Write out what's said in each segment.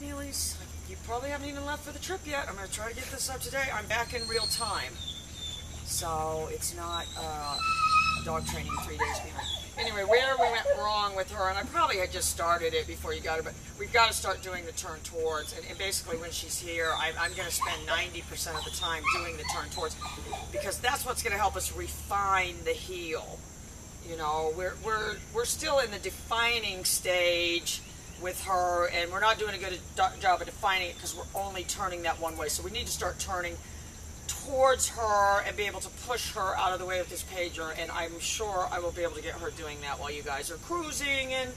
Neelys, you probably haven't even left for the trip yet. I'm going to try to get this up today. I'm back in real time. So it's not dog training 3 days behind. Anyway, where we went wrong with her, and I probably had just started it before you got her, but we've got to start doing the turn towards. And basically when she's here, I'm going to spend 90% of the time doing the turn towards, because that's what's going to help us refine the heel. You know, we're still in the defining stage with her, and we're not doing a good job of defining it because we're only turning that one way. So we need to start turning towards her and be able to push her out of the way with this pager, and I'm sure I will be able to get her doing that while you guys are cruising and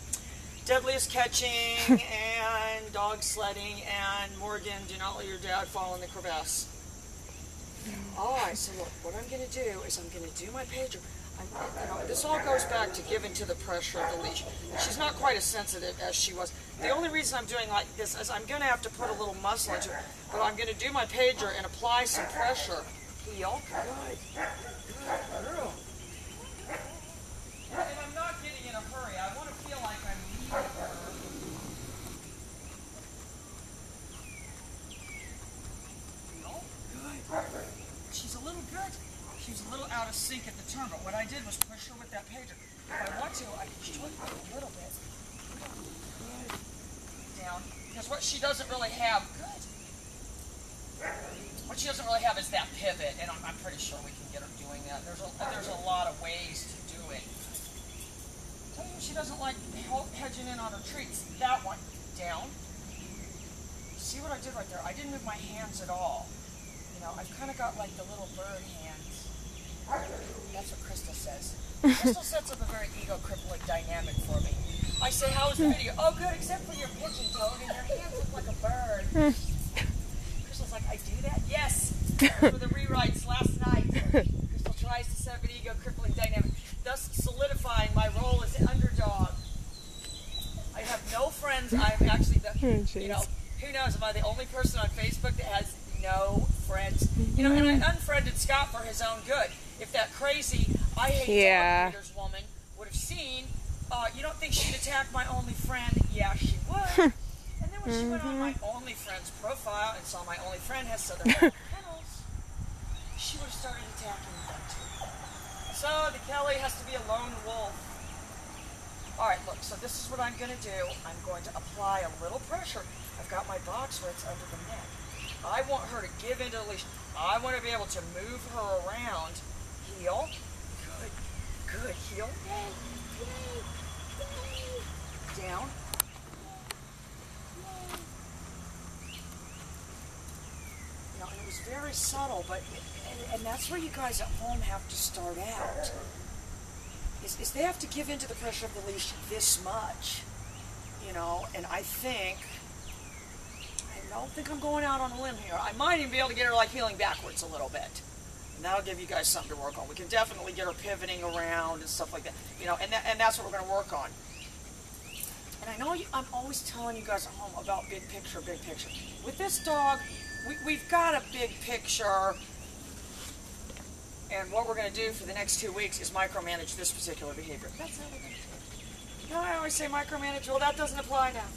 deadliest catching and dog sledding and Morgan, do not let your dad fall in the crevasse. Alright, so look, what I'm going to do is I'm going to do my pager. You know, this all goes back to giving to the pressure of the leash. She's not quite as sensitive as she was. The only reason I'm doing like this is I'm going to have to put a little muscle into it, but I'm going to do my pager and apply some pressure. Heel. Good. Good girl. And I'm not getting in a hurry. I want to feel like I'm leading her. Heel. Good. She's a little good. She was a little out of sync at the turn, but what I did was push her with that pager. If I want to, I can straighten her a little bit. Down. Because what she doesn't really have, what she doesn't really have is that pivot, and I'm pretty sure we can get her doing that. There's a lot of ways to do it. Tell you she doesn't like hedging in on her treats. That one. Down. See what I did right there? I didn't move my hands at all. You know, I've kind of got like the little bird hands. That's what Crystal says. Crystal sets up a very ego-crippling dynamic for me. I say, how was the video? Oh, good, except for your pigeon toed and your hands look like a bird. Crystal's like, I do that? Yes. For the rewrites last night. Crystal tries to set up an ego-crippling dynamic, thus solidifying my role as the underdog. I have no friends. I'm actually the, you know, who knows, am I the only person on Facebook that has no friends? You know, and I unfriended Scott for his own good. If that crazy, I hate dog breeders woman would have seen, you don't think she'd attack my only friend? Yeah, she would. And then when she went on my only friend's profile and saw my only friend has Southern kennels, she would have started attacking them too. So the Kelly has to be a lone wolf. Alright, look, so this is what I'm going to do. I'm going to apply a little pressure. I've got my box ritz under the neck. I want her to give into the leash. I want to be able to move her around. Heel. Good. Good. Heel. Down. Now, and it was very subtle, but, and that's where you guys at home have to start out. Is they have to give into the pressure of the leash this much. You know, and I don't think I'm going out on a limb here. I might even be able to get her like heeling backwards a little bit. And that'll give you guys something to work on. We can definitely get her pivoting around and stuff like that. You know, and that's what we're going to work on. And I know I'm always telling you guys at home about big picture, big picture. With this dog, we've got a big picture. And what we're going to do for the next 2 weeks is micromanage this particular behavior. That's how we're going to do it. You know, I always say micromanage. Well, that doesn't apply now.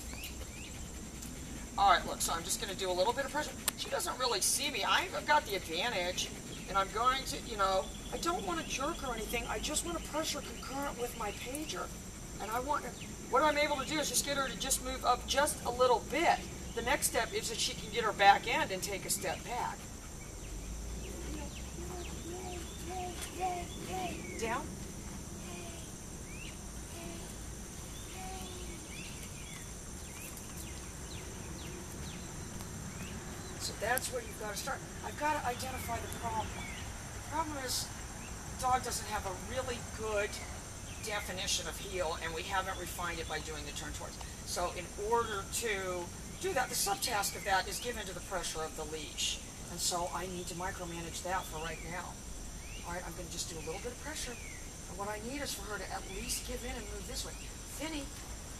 Alright, look, so I'm just going to do a little bit of pressure. She doesn't really see me. I've got the advantage, and I'm going to, you know, I don't want to jerk or anything. I just want to pressure concurrent with my pager. And what I'm able to do is just get her to just move up just a little bit. The next step is that she can get her back end and take a step back. Down. So that's where you've got to start. I've got to identify the problem. The problem is the dog doesn't have a really good definition of heel, and we haven't refined it by doing the turn towards. So in order to do that, the subtask of that is give into the pressure of the leash. And so I need to micromanage that for right now. All right, I'm going to just do a little bit of pressure. And what I need is for her to at least give in and move this way. Finny,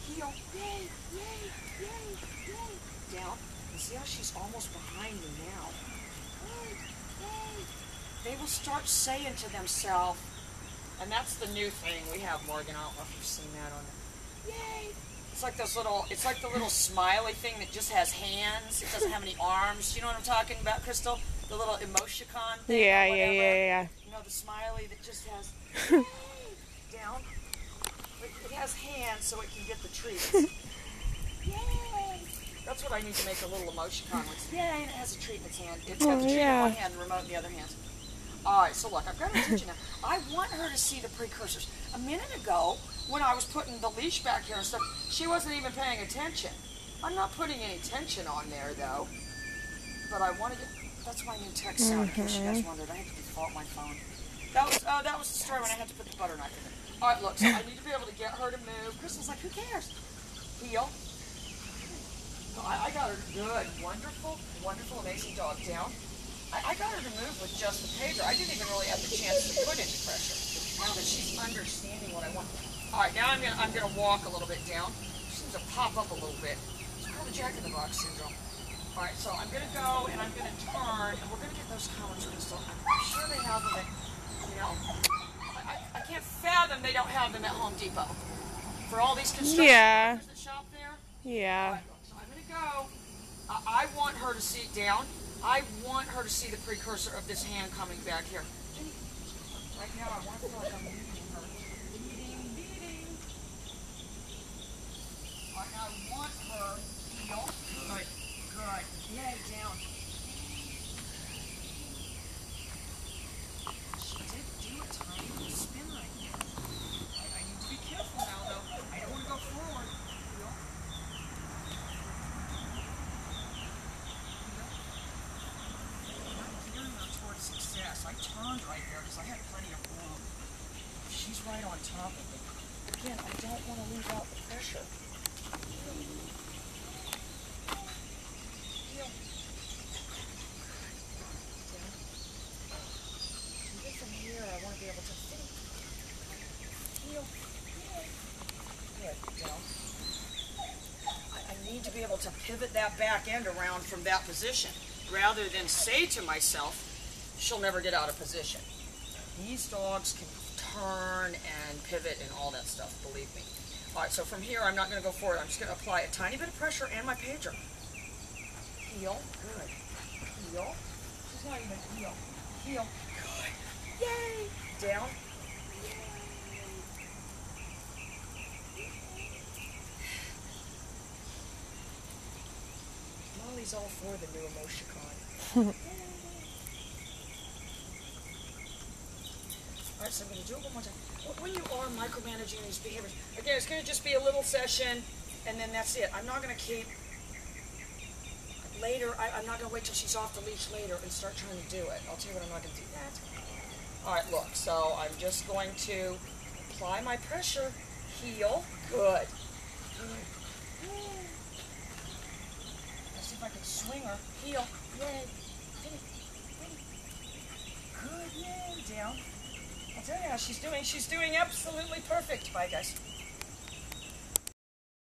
heel, yay, yay, yay, yay. Down. And see how she's almost behind me now. Yay, yay. They will start saying to themselves, and that's the new thing we have, Morgan. I don't know if you've seen that on there. Yay, It's like those little, it's like the little smiley thing that just has hands. It doesn't have any arms. You know what I'm talking about, Crystal? The little emoticon thing. Yeah, or whatever. yeah. You know, the smiley that just has down. It has hands so it can get the treats. Yay! That's what I need to make a little emoticon with. Yay, and it has a treat in its hand. It's got the treat in one hand, the remote in the other hand. Alright, so look, I've got her attention now. I want her to see the precursors. A minute ago, when I was putting the leash back here and stuff, she wasn't even paying attention. I'm not putting any tension on there, though. But I wanted to... That's my new text sound, in case you guys wondered. I had to default my phone. That was the story when I had to put the butter knife in it. Alright, look, so I need to be able to get her to move. Crystal's like, who cares? Heel. I got her good, wonderful, wonderful, amazing dog down. I got her to move with just the pager. I didn't even really have the chance to put any pressure. Now that she's understanding what I want. All right, now I'm gonna walk a little bit down. She seems to pop up a little bit. It's called the Jack-in-the-Box syndrome. All right, so I'm gonna go and I'm gonna turn, and we're gonna get those colors, Crystal. I'm sure they have them at, you know, I can't fathom they don't have them at Home Depot. For all these construction workers that shop there. Yeah. All right, so I'm gonna go. I want her to see down. I want her to see the precursor of this hand coming back here. Right now, I want to feel like I'm beating her. Beating. Right now, I want her heel. Good. Yay, down. She did do a tiny little spin right there. I need to be careful now, though. I don't want to go forward. Heel. Success. I turned right there because I had plenty of room. She's right on top of me. Again, I don't want to leave out the pressure. Heel. Even from here, I want to be able to think. Heel. Good. Down. I need to be able to pivot that back end around from that position rather than say to myself, she'll never get out of position. These dogs can turn and pivot and all that stuff, believe me. All right, so from here, I'm not going to go forward. I'm just going to apply a tiny bit of pressure and my pager. Heel. Good. Heel. She's not even heel. Heel. Good. Yay. Down. Yay. Molly's all for the new emoticon. Alright, so I'm going to do it one more time. When you are micromanaging these behaviors, again, it's going to just be a little session, and then that's it. I'm not going to keep later. I'm not going to wait till she's off the leash later and start trying to do it. I'll tell you what, I'm not going to do that. Alright, look, so I'm just going to apply my pressure. Heel. Good. Let's see if I can swing her. Heel. Yay. Good. Yay. Down. I'll tell you how she's doing. She's doing absolutely perfect. Bye, guys.